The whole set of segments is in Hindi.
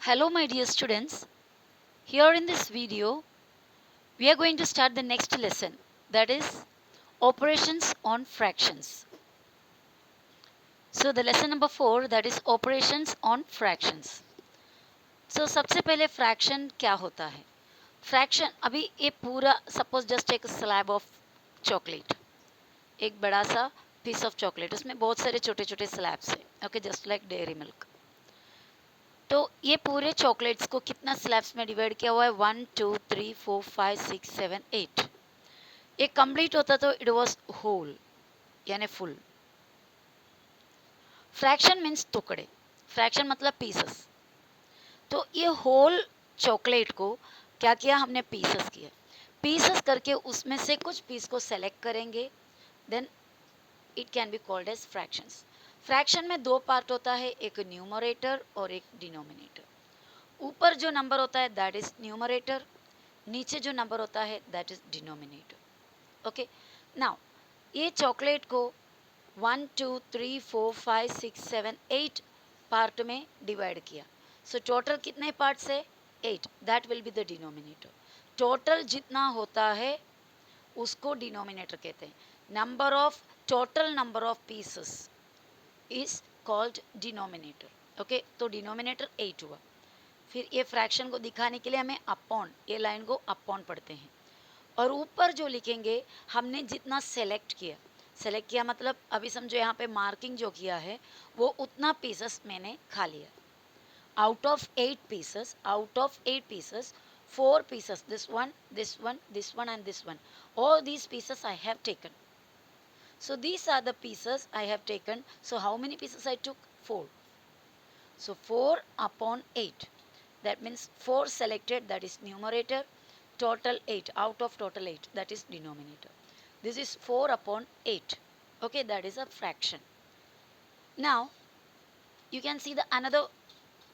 Hello my dear students, here in this video we are going to start the next lesson, that is operations on fractions. So the lesson number 4, that is operations on fractions. So सबसे पहले fraction क्या होता है? Fraction अभी ये पूरा suppose just take a slab of chocolate, एक बड़ा सा piece of chocolate, उसमें बहुत सारे छोटे छोटे slabs है, okay, just like dairy milk. तो ये पूरे चॉकलेट्स को कितना स्लैब्स में डिवाइड किया हुआ है? 1 2 3 4 5 6 7 8। ये कंप्लीट होता तो इट वाज होल यानी फुल। फ्रैक्शन मीन्स टुकड़े, फ्रैक्शन मतलब पीसेस। तो ये होल चॉकलेट को क्या किया हमने? पीसेस किया। पीसेस करके उसमें से कुछ पीस को सेलेक्ट करेंगे, then it can be called as fractions. Fraction में दो पार्ट होता है, एक न्यूमरेटर और एक डिनोमिनेटर। ऊपर जो नंबर होता है दैट इज न्यूमरेटर, नीचे जो नंबर होता है that is denominator. Okay, now ये चॉकलेट को 1 2 3 4 5 6 7 8 पार्ट में डिवाइड किया। सो टोटल कितने पार्ट्स है? 8। That will be the denominator. Total जितना होता है उसको डिनोमिनेटर कहते हैं। Number of total number of pieces is called denominator. Okay, तो डिनोमिनेटर 8 हुआ। फिर ये फ्रैक्शन को दिखाने के लिए हमें अपॉन, ये लाइन को अपॉन पढ़ते हैं। और ऊपर जो लिखेंगे हमने जितना सेलेक्ट किया, सेलेक्ट किया मतलब अभी समझो यहाँ पे मार्किंग जो किया है वो उतना पीसेस मैंने खा लिया। Out of 8 pieces, out of 8 pieces 4 pieces, this one, this one, this one and this one, all these pieces I have taken. So these are the pieces I have taken. So how many pieces I took? 4. So 4 upon 8. That means 4 selected, that is numerator. Total 8. Out of total 8, that is denominator. This is 4 upon 8. Okay, that is a fraction. Now you can see the another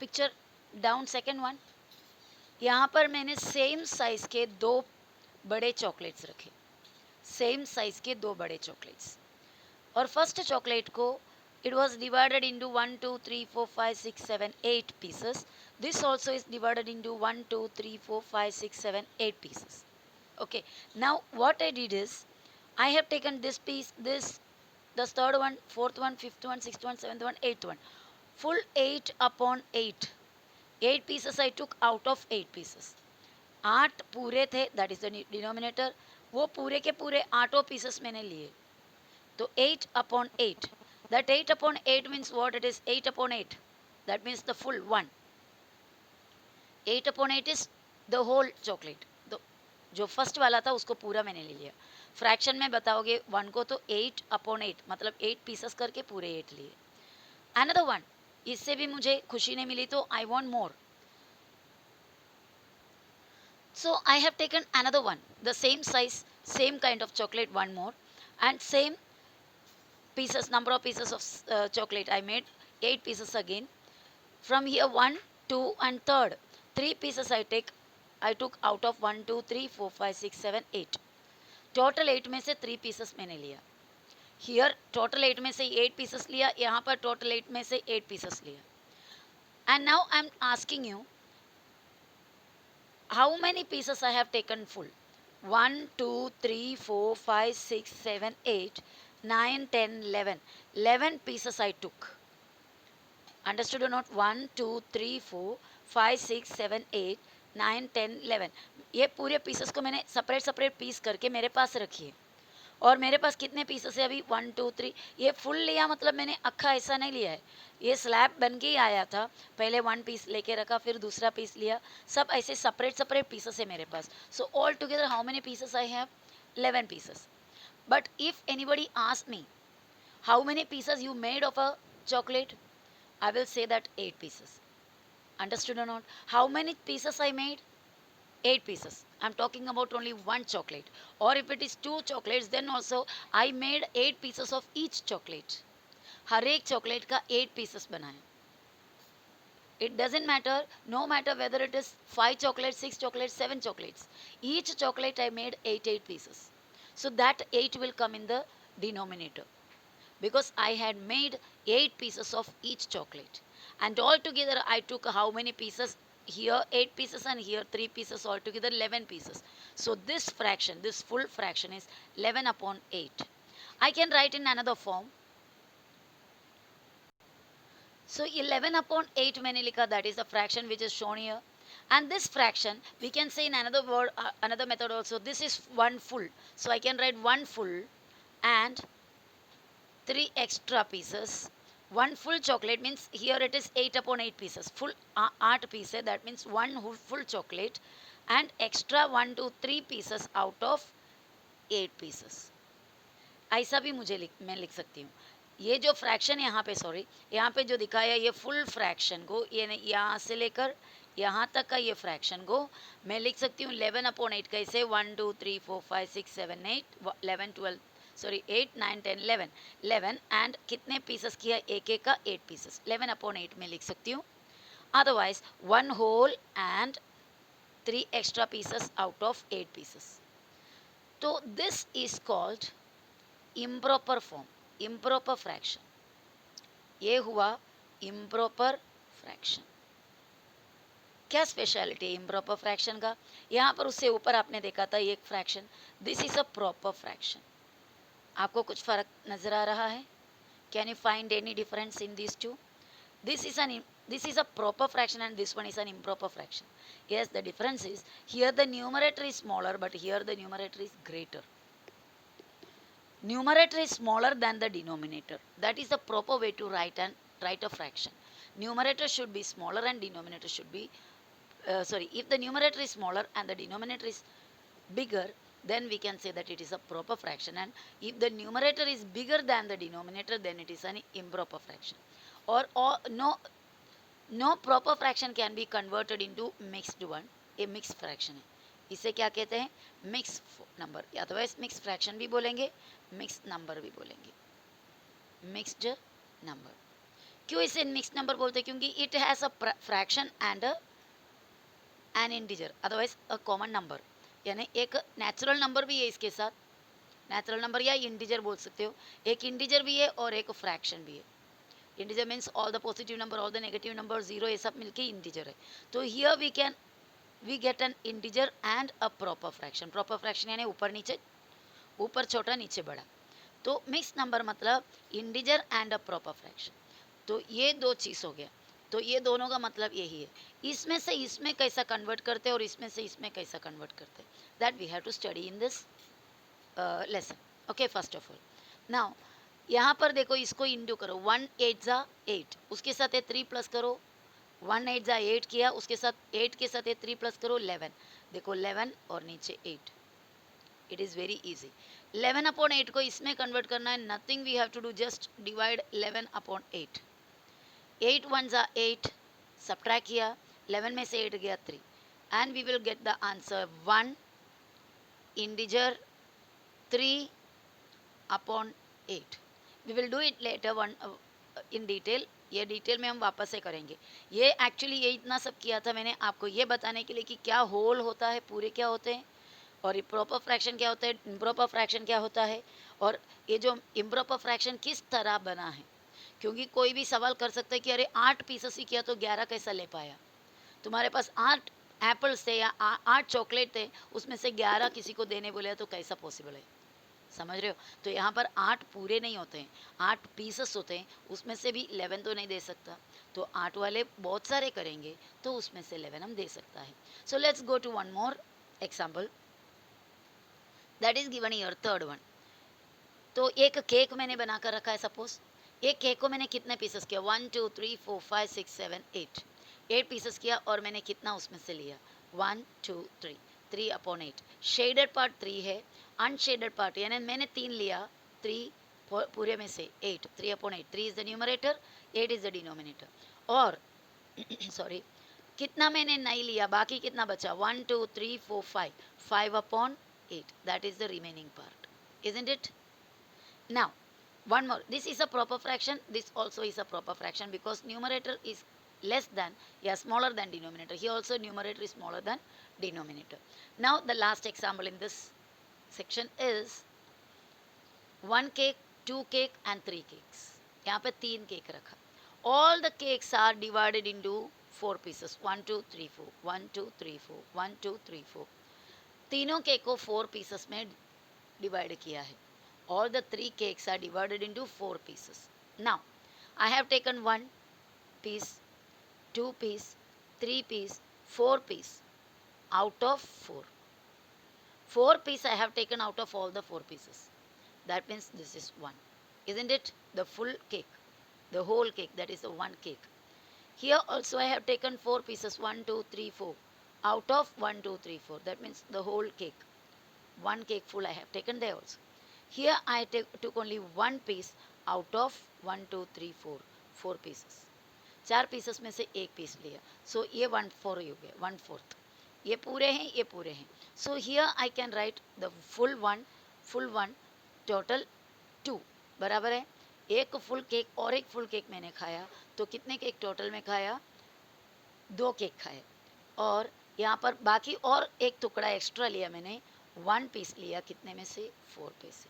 picture down, second one. यहाँ पर मैंने सेम साइज के दो बड़े चॉकलेट्स रखे, सेम साइज के दो बड़े चॉकलेट्स। और फर्स्ट चॉकलेट को it was divided into 1 2 3 4 5 6 7 8 pieces. This also is divided into 1 2 3 4 5 6 7 8 pieces. Okay, now what I did is I have taken this piece, this, the third one, fourth one, fifth one, sixth one, seventh one, eighth one, full 8 upon 8. 8 pieces I took out of 8 pieces. 8 पूरे थे, that is the denominator. वो पूरे के पूरे 8 pieces मैंने लिए, तो 8 upon 8. That 8 upon 8 means what it is? 8 upon 8. That means the full one. 8 upon 8 is the whole chocolate. तो जो फर्स्ट वाला था उसको पूरा मैंने ले लिया। फ्रैक्शन में बताओगे 1 को तो 8 upon 8 मतलब 8 पीसेस करके पूरे 8 लिए। Another one, इससे भी मुझे खुशी नहीं मिली तो I want more. So I have taken another one, the same size, same kind of chocolate, one more, and same pieces, number of pieces of chocolate I made 8 pieces again. From here 1 2 and third 3 pieces I took out of 1 2 3 4 5 6 7 8. Total 8 में से 3 पीसेस मैंने लिया। हियर टोटल 8 में से 8 पीसेस लिया, यहाँ पर टोटल 8 में से 8 पीसेस लिया। And now I am asking you how many pieces I have taken full? 1 2 3 4 5 6 7 8 9 10 11. 11 pieces I took. Understood or not? 1 2 3 4 5 6 7 8 9 10 11, ये पूरे पीसेस को मैंने सेपरेट सेपरेट पीस करके मेरे पास रखी है। और मेरे पास कितने पीसेस है अभी? 1 2 3। ये फुल लिया मतलब मैंने अक्खा ऐसा नहीं लिया है, ये स्लैब बन के ही आया था। पहले 1 पीस लेके रखा, फिर दूसरा पीस लिया, सब ऐसे सेपरेट सेपरेट पीसेस है मेरे पास। So all together how many pieces I have? 11 pieces. But if anybody ask me how many pieces you made of a chocolate, I will say that 8 pieces. Understood or not? How many pieces I made? 8 pieces. I'm talking about only one chocolate. Or if it is 2 chocolates, then also I made 8 pieces of each chocolate. हर एक चॉकलेट का 8 पीसेस बनाए। It doesn't matter, no matter whether it is 5 chocolates, 6 chocolates, 7 chocolates. Each chocolate I made 8 pieces. So that 8 will come in the denominator, because I had made 8 pieces of each chocolate. and all together I took how many pieces? Here 8 pieces and here 3 pieces, altogether 11 pieces. So this fraction, this full fraction is 11 upon 8. I can write in another form. So 11 upon 8 मैंने लिखा, that is the fraction which is shown here. And this fraction we can say in another word, another method also, this is 1 full. So I can write 1 full and 3 extra pieces. 1 full chocolate means here it is 8 upon 8 pieces. Full 8 pieces, that means 1 full chocolate and extra 1 to 3 pieces out of 8 pieces. ऐसा भी मैं लिख सकती हूँ. ये जो फ्रैक्शन यहाँ पे, सॉरी, यहाँ पे जो दिखाया ये फुल फ्रैक्शन को, ये यहाँ से लेकर यहाँ तक का ये फ्रैक्शन को मैं लिख सकती हूँ 11 अपॉन 8. कैसे? 1 2 3 4 5 6 7 8 11 12, सॉरी 8 9 10 11 11 एंड कितने पीसेस किया? एक एक का 8 पीसेस. 11 अपॉन 8 में लिख सकती हूँ. Otherwise 1 whole and 3 extra pieces out of 8 pieces. तो this is called improper form, improper fraction. ये हुआ इम्प्रॉपर फ्रैक्शन. क्या स्पेशलिटी है इम्प्रॉपर फ्रैक्शन का? यहाँ पर उससे ऊपर आपने देखा था एक fraction. This is a proper fraction. आपको कुछ फर्क नजर आ रहा है? Can you find any difference in this two? This is a proper fraction and this one is an improper fraction. Yes, the difference is here the numerator is smaller, but here the numerator is greater. Numerator is smaller than the denominator. That is the proper way to write a fraction. Numerator should be smaller and denominator should be if the numerator is smaller and the denominator is bigger, then we can say that it is a proper fraction. And if the numerator is bigger than the denominator, then it is an improper fraction. Or no proper fraction can be converted into mixed one. A mixed fraction है. इसे क्या कहते हैं? Mix number. Otherwise mix fraction भी बोलेंगे, मिक्स नंबर भी बोलेंगे. Mixed number. क्यों इसे मिक्स्ड नंबर बोलते हैं? क्योंकि it has a fraction and N integer, otherwise a common number. यानी एक नेचुरल नंबर भी है इसके साथ, नेचुरल नंबर या इंटीजर बोल सकते हो. एक इंटीजर भी है और एक फ्रैक्शन भी है. Integer means all the positive number, all the negative number, zero, ये सब मिलके इंटीजर है. तो here we get an integer and a proper fraction. Proper fraction यानी ऊपर नीचे, ऊपर छोटा नीचे बड़ा. तो मिक्स नंबर मतलब integer and a proper fraction. तो ये दो चीज़ हो गया. तो ये दोनों का मतलब यही है. इसमें से इसमें कैसा कन्वर्ट करते हैं और इसमें से इसमें कैसा कन्वर्ट करते हैं, that we have to study in this lesson. Okay, first of all now यहाँ पर देखो, इसको इंटू करो. 1 8 जा 8, उसके साथ ये 3 प्लस करो. 1 8 जा 8 किया, उसके साथ 8 के साथ ये 3 प्लस करो 11. देखो 11 और नीचे 8. It is very easy. 11 upon 8 को इसमें कन्वर्ट करना है. Nothing we have to do, just divide 11 upon 8. 8 1 जा 8, सब्ट्रैक्ट किया, 11 में से 8 गया 3, and we will get the answer 1 integer 3 upon 8. We will do it later one in detail. ये डिटेल में हम वापस से करेंगे. ये एक्चुअली ये इतना सब किया था मैंने आपको ये बताने के लिए कि क्या होल होता है, पूरे क्या होते हैं, और ये प्रॉपर फ्रैक्शन क्या होता है, इम्प्रॉपर फ्रैक्शन क्या होता है, और ये जो इम्प्रॉपर फ्रैक्शन किस तरह बना है. क्योंकि कोई भी सवाल कर सकता है कि अरे 8 पीसेस ही किया तो 11 कैसा ले पाया. तुम्हारे पास 8 एप्पल्स थे या 8 चॉकलेट थे, उसमें से 11 किसी को देने बोले तो कैसा पॉसिबल है. समझ रहे हो? तो यहाँ पर 8 पूरे नहीं होते हैं, 8 पीसेस होते हैं. उसमें से भी 11 तो नहीं दे सकता, तो 8 वाले बहुत सारे करेंगे तो उसमें से 11 हम दे सकता है. So let's go to one more example that is given here, third one. तो एक केक मैंने बनाकर रखा है. सपोज एक केक को मैंने कितने पीसेस किया? 1 2 3 4 5 6 7 8. 8 पीसेस किया और मैंने कितना उसमें से लिया? 1 2 3, 3 अपॉन 8. शेडेड पार्ट 3 है, अनशेडेड पार्ट यानी मैंने 3 लिया, 3 पूरे में से 8, 3 upon 8. 3 is the numerator, 8 is the denominator. और सॉरी कितना मैंने नहीं लिया, बाकी कितना बचा? 1 2 3 4 5, 5 upon 8. That is the remaining part, isn't it? Now one more, this is a proper fraction, this also is a proper fraction because numerator is less than, smaller than denominator. Here also numerator is smaller than denominator. Now the last example in this section is 1 cake, 2 cake and 3 cakes. यहाँ पे 3 केक रखा All the cakes are divided into 4 pieces. 1, 2, 3, 4. 1, 2, 3, 4. 1, 2, 3, 4. तीनों केक को 4 पीसेस में डिवाइड किया है. All the 3 cakes are divided into 4 pieces. Now, I have taken 1 piece, 2 piece, 3 piece, 4 piece out of 4. 4 piece I have taken out of all the 4 pieces. That means this is 1. Isn't it? The full cake. The whole cake. That is the one cake. Here also I have taken 4 pieces. 1, 2, 3, 4. Out of 1, 2, 3, 4. That means the whole cake. One cake full I have taken there also. Here I took only one piece out of 1, 2, 3, 4. 4 pieces. 4 pieces में से एक पीस लिया. सो ये 1/4 हो गया, 1/4. ये पूरे हैं, ये पूरे हैं. So here I can write the full one total 2 बराबर है. एक फुल केक और एक फुल केक मैंने खाया, तो कितने केक टोटल में खाया? 2 केक खाए. और यहाँ पर बाकी और एक टुकड़ा एक्स्ट्रा लिया मैंने, 1 पीस लिया. कितने में से? 4 पीस.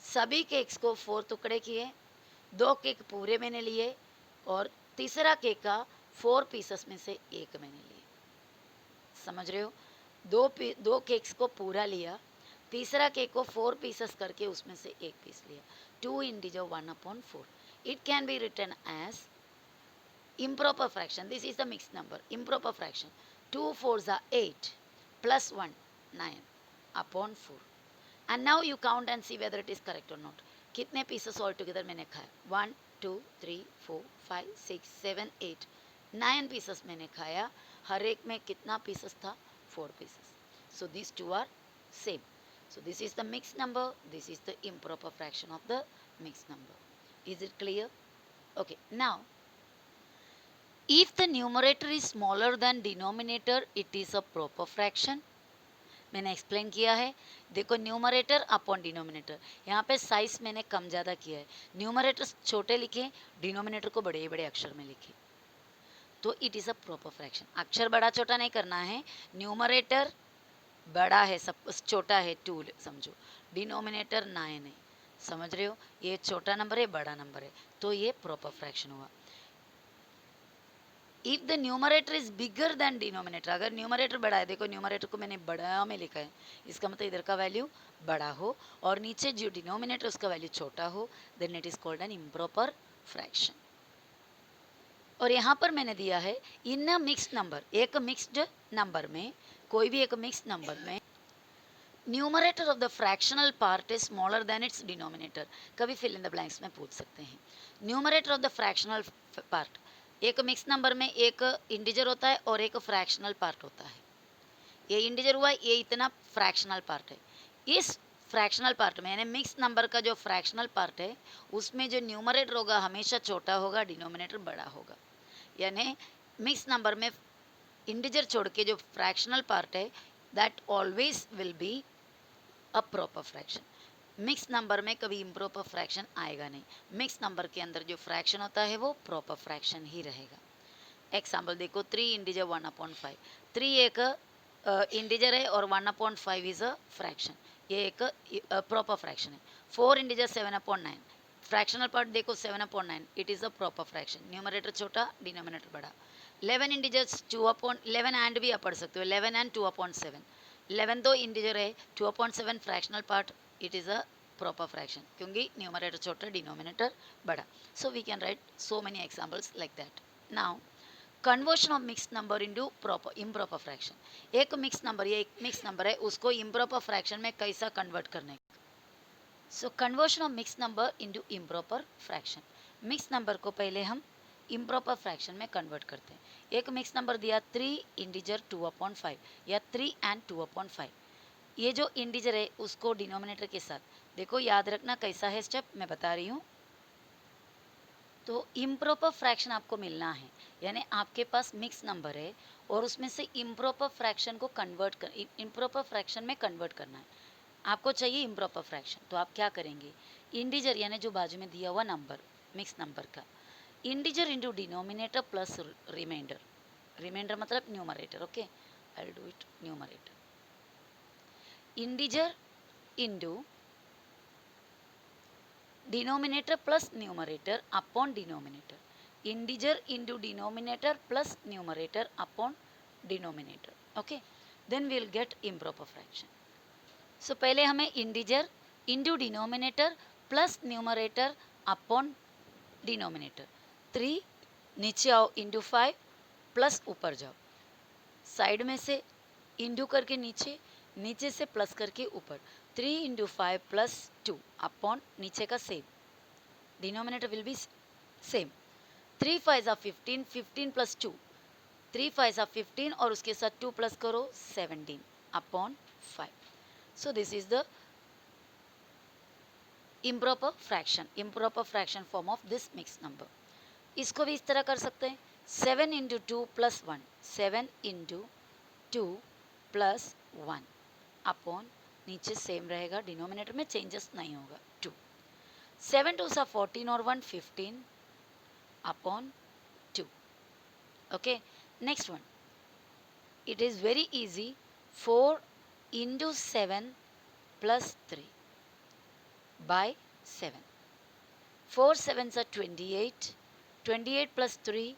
सभी केक्स को 4 टुकड़े किए. 2 केक पूरे मैंने लिए और तीसरा केक का 4 पीसेस में से एक मैंने लिए. समझ रहे हो? 2 केक्स को पूरा लिया, तीसरा केक को 4 पीसेस करके उसमें से एक पीस लिया. 2 integer 1/4. It can be written as improper fraction. This is the mixed number. Improper fraction. 2 4s are 8 plus 1 9/4. And now you count and see whether it is correct or not. कितने pieces all together मैंने खाया? 1 2 3 4 5 6 7 8 9 pieces मैंने खाया. हर एक में कितना pieces था? 4 pieces. So these two are same. So this is the mixed number. This is the improper fraction of the mixed number. Is it clear? Okay. Now, if the numerator is smaller than denominator, it is a proper fraction. मैंने एक्सप्लेन किया है. देखो, न्यूमरेटर अपॉन डिनोमिनेटर. यहाँ पे साइज मैंने कम ज़्यादा किया है. न्यूमरेटर छोटे लिखे, डिनोमिनेटर को बड़े बड़े अक्षर में लिखे, तो it is a proper fraction. अक्षर बड़ा छोटा नहीं करना है. न्यूमरेटर बड़ा है, सब छोटा है 2 समझो. डिनोमिनेटर 9 है. समझ रहे हो? ये छोटा नंबर है, बड़ा नंबर है, तो ये प्रॉपर फ्रैक्शन हुआ. If the numerator is bigger than denominator, अगर न्यूमरेटर बड़ा है, देखो न्यूमरेटर को मैंने बड़ा में लिखा है, इसका मतलब इधर का वैल्यू बड़ा हो और नीचे जो डिनोमिनेटर उसका वैल्यू छोटा हो, then it is called an improper fraction. और यहाँ पर मैंने दिया है इन अ मिक्स्ड नंबर. एक मिक्स्ड नंबर में, कोई भी एक मिक्स्ड नंबर में numerator of the fractional part is smaller than its denominator. कभी फिल इन द ब्लैंक्स में पूछ सकते हैं. Numerator of the fractional part, एक मिक्स नंबर में एक इंटीजर होता है और एक फ्रैक्शनल पार्ट होता है. ये इंटीजर हुआ, ये इतना फ्रैक्शनल पार्ट है. इस फ्रैक्शनल पार्ट में, यानी मिक्स नंबर का जो फ्रैक्शनल पार्ट है, उसमें जो न्यूमरेटर होगा हमेशा छोटा होगा, डिनोमिनेटर बड़ा होगा. यानी मिक्स नंबर में इंटीजर छोड़ के जो फ्रैक्शनल पार्ट है, that always will be a proper fraction. Mix number में कभी इम्प्रॉपर फ्रैक्शन आएगा नहीं. मिक्स नंबर के अंदर जो फ्रैक्शन होता है वो प्रॉपर फ्रैक्शन ही रहेगा. एग्जाम्पल देखो, 3 इंटीजर 1/5. 3 एक इंटीजर है और 1/5 इज अ फ्रैक्शन. ये एक प्रॉपर फ्रैक्शन है. 4 इंटीजर 7/9. फ्रैक्शनल पार्ट देखो 7/9, it is a proper fraction. Numerator छोटा, डिनोमिनेटर बड़ा. 11 इंटीजर्स 2/11 एंड भी आप पढ़ सकते हो. 11 एंड 2/7. 11 तो इंटीजर है, 2/7 fractional part, it is a proper fraction, क्योंकि न्यूमरेटर छोटा, डिनोमिनेटर बड़ा. So we can write so many examples like that. Now, conversion of mix number into proper improper fraction. एक मिक्स नंबर, ये एक मिक्स नंबर है, उसको इम्प्रॉपर फ्रैक्शन में कैसा कन्वर्ट करने. So conversion of mix number into improper fraction. Mix number को पहले हम इम्प्रॉपर फ्रैक्शन में कन्वर्ट करते हैं. एक मिक्स नंबर दिया 3 इंटीजर 2/5 या 3 एंड 2/5. ये जो इंटीजर है उसको डिनोमिनेटर के साथ, देखो याद रखना कैसा है स्टेप, मैं बता रही हूँ. तो इम्प्रॉपर फ्रैक्शन आपको मिलना है, यानी आपके पास मिक्स नंबर है और उसमें से इम्प्रॉपर फ्रैक्शन को कन्वर्ट कर, इम्प्रॉपर फ्रैक्शन में कन्वर्ट करना है. आपको चाहिए इम्प्रॉपर फ्रैक्शन, तो आप क्या करेंगे? इंटीजर यानी जो बाजू में दिया हुआ नंबर, मिक्स नंबर का integer into denominator plus remainder. Remainder मतलब numerator. Okay, I will do it. Numerator integer into denominator plus numerator upon denominator. Integer into denominator plus numerator upon denominator. Okay, then we will get improper fraction. So पहले हमें integer into denominator plus numerator upon denominator. 3 नीचे आओ इंटू 5 प्लस ऊपर जाओ, साइड में से इंटू करके नीचे, नीचे से प्लस करके ऊपर. 3 इंटू 5 प्लस 2 अपॉन नीचे का same, denominator will be same. 3 5 are 15, 15 plus 2, 3 5 are 15 और उसके साथ 2 प्लस करो 17 upon 5. So this is the improper fraction form of this mix number. इसको भी इस तरह कर सकते हैं. 7 into 2 plus 1, 7 into 2 plus 1 upon नीचे सेम रहेगा, डिनोमिनेटर में चेंजेस नहीं होगा 2. 7 2 सा 14 और 1 15 upon 2. Okay, next one, it is very easy. 4 into 7 plus 3 by 7. 4 7 सा 28, 28 plus 3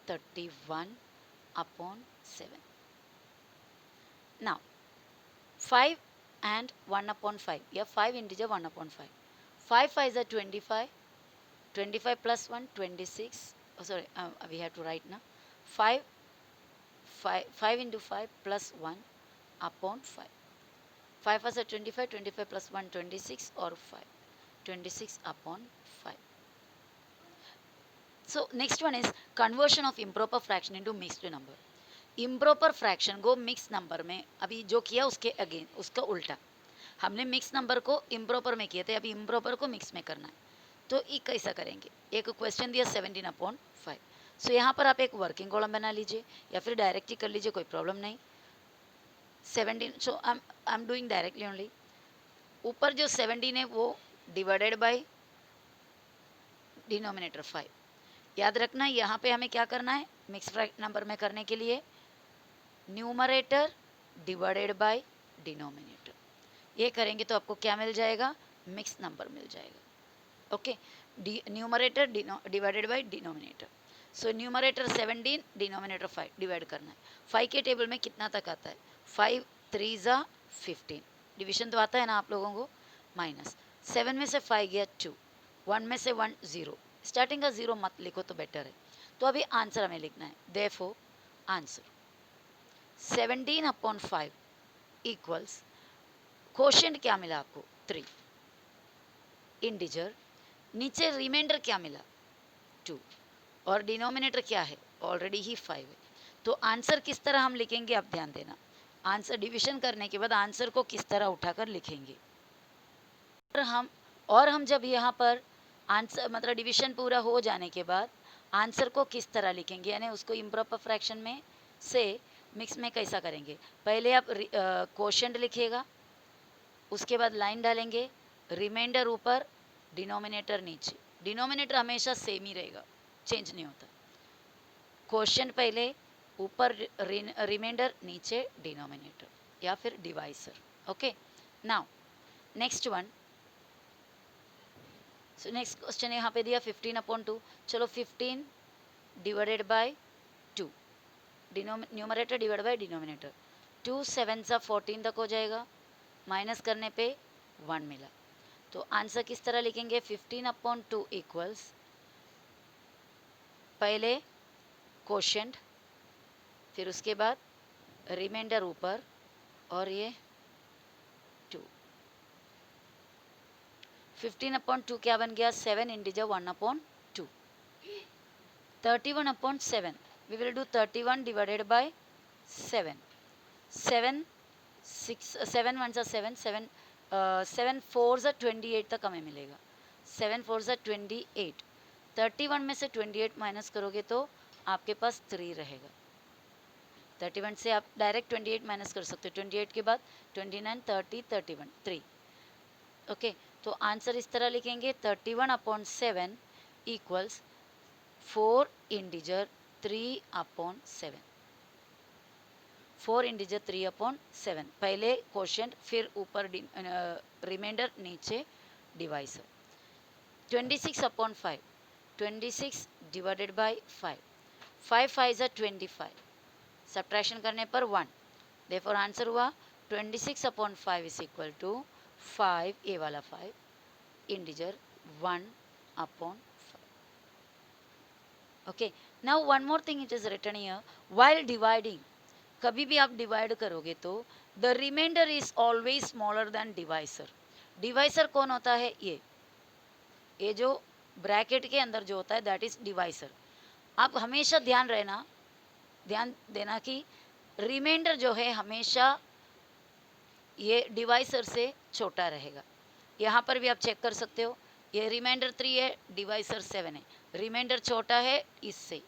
31 upon 7. Now 5 and 1 upon 5. Yeah, 5 integer 1 upon 5. 5 5 is a 25. 25 plus 1 26. Oh, sorry, we have to write now. 5 5 into 5 plus 1 upon 5. 5 was a 25. 25 plus 1 26 or 5. 26 upon 5. So next one is conversion of improper fraction into mixed number. Improper fraction को मिक्स नंबर में, अभी जो किया उसके अगेन उसका उल्टा, हमने मिक्स नंबर को इम्प्रॉपर में किए थे, अभी इम्प्रॉपर को मिक्स में करना है. तो ये कैसा करेंगे? एक क्वेश्चन दिया 17 अपॉन 5. सो यहाँ पर आप एक वर्किंग कॉलम बना लीजिए या फिर डायरेक्ट ही कर लीजिए, कोई प्रॉब्लम नहीं. 17, so I am doing directly only. ऊपर जो 17 है वो डिवाइडेड बाई डिनोमिनेटर 5. याद रखना यहाँ पे हमें क्या करना है मिक्स नंबर में करने के लिए, न्यूमरेटर डिवाइडेड बाय डिनोमिनेटर. ये करेंगे तो आपको क्या मिल जाएगा? मिक्स नंबर मिल जाएगा. Okay, numerator divided by denominator. So numerator 17, denominator 5 divide करना है. 5 के टेबल में कितना तक आता है? 5 3 ज़ा 15, डिविजन तो आता है ना आप लोगों को, माइनस 7 में से 5 गया 2, 1 में से 1 0. स्टार्टिंग का 0 मत लिखो तो बेटर है. तो अभी आंसर हमें लिखना है. Therefore answer 17 upon 5 equals, quotient क्या मिला आपको? 3. इंटीजर, नीचे रिमाइंडर क्या मिला? 2. और डिनोमिनेटर क्या है? ऑलरेडी ही 5 है. तो आंसर किस तरह हम लिखेंगे आप ध्यान देना. आंसर डिविजन करने के बाद आंसर को किस तरह उठाकर लिखेंगे. और हम जब यहाँ पर आंसर मतलब डिविजन पूरा हो जाने के बाद आंसर को किस तरह लिखेंगे, यानी उसको इम्प्रॉपर फ्रैक्शन में से मिक्स में कैसा करेंगे. पहले आप क्वोशिएंट लिखिएगा, उसके बाद लाइन डालेंगे, रिमाइंडर ऊपर, डिनोमिनेटर नीचे. डिनोमिनेटर हमेशा सेम ही रहेगा, चेंज नहीं होता. क्वोशिएंट पहले, ऊपर रिमाइंडर, नीचे डिनोमिनेटर या फिर divisor. Okay, now next one. So next question यहाँ पे दिया 15 अपॉन 2. चलो 15 divided by 2, numerator divide by denominator. 2 7 सा 14 तक हो जाएगा, माइनस करने पे 1 मिला. तो आंसर किस तरह लिखेंगे? 15 अपॉन 2 इक्वल्स, पहले क्वोशिएंट, फिर उसके बाद रिमाइंडर ऊपर और ये 2. 15 अपॉन 2 क्या बन गया? 7 integer 1 upon 2. 31 upon 7, we will do 31 divided by 7. 7 6 7 1 सा 7, 7 7 4 सा 28 तक हमें मिलेगा. 7 4 सा 28. 31 में से 28 माइनस करोगे तो आपके पास 3 रहेगा. 31 से आप डायरेक्ट 28 माइनस कर सकते हो. 28 के बाद 29 30 31 3. ओके, तो आंसर इस तरह लिखेंगे 31 upon 7 equals 4 integer 3 upon 7. 4 integer 3 upon 7, पहले क्वोशिएंट, फिर ऊपर रिमाइंडर, नीचे डिवाइसर. 26 अपॉन 5, 26 डिवाइडेड बाय 5, 5 5 ज़ा 25, सब्ट्रैक्शन करने पर 1, देयरफॉर आंसर हुआ 26 अपॉन 5 इज इक्वल टू 5, ए वाला 5, integer 1 upon 5. Okay, now one more thing it is written here, while dividing, कभी भी आप डिवाइड करोगे तो the remainder is always smaller than divisor. Divisor कौन होता है? ये जो ब्रैकेट के अंदर जो होता है दैट इज डिवाइसर. आप हमेशा ध्यान देना कि रिमाइंडर जो है हमेशा ये डिवाइसर से छोटा रहेगा. यहाँ पर भी आप चेक कर सकते हो, ये रिमाइंडर 3 है, डिवाइसर 7 है. रिमाइंडर छोटा है इससे,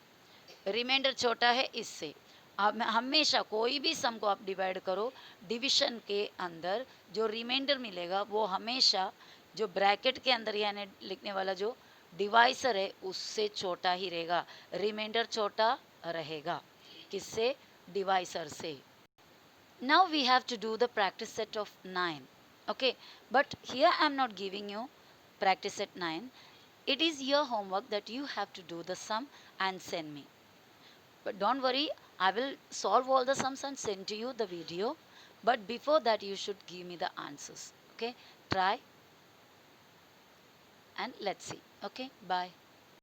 रिमाइंडर छोटा है इससे. आप हमेशा कोई भी सम को आप डिवाइड करो, डिवीजन के अंदर जो रिमाइंडर मिलेगा वो हमेशा जो ब्रैकेट के अंदर यानी लिखने वाला जो डिवाइसर है उससे छोटा ही रहेगा. रिमाइंडर छोटा रहेगा किससे? डिवाइसर से. Now we have to do the practice set of 9. Okay, but here I am not giving you practice set 9. It is your homework that you have to do the sum and send me. But don't worry, I will solve all the sums and send to you the video. But before that, you should give me the answers. Okay, try and let's see. Okay, bye.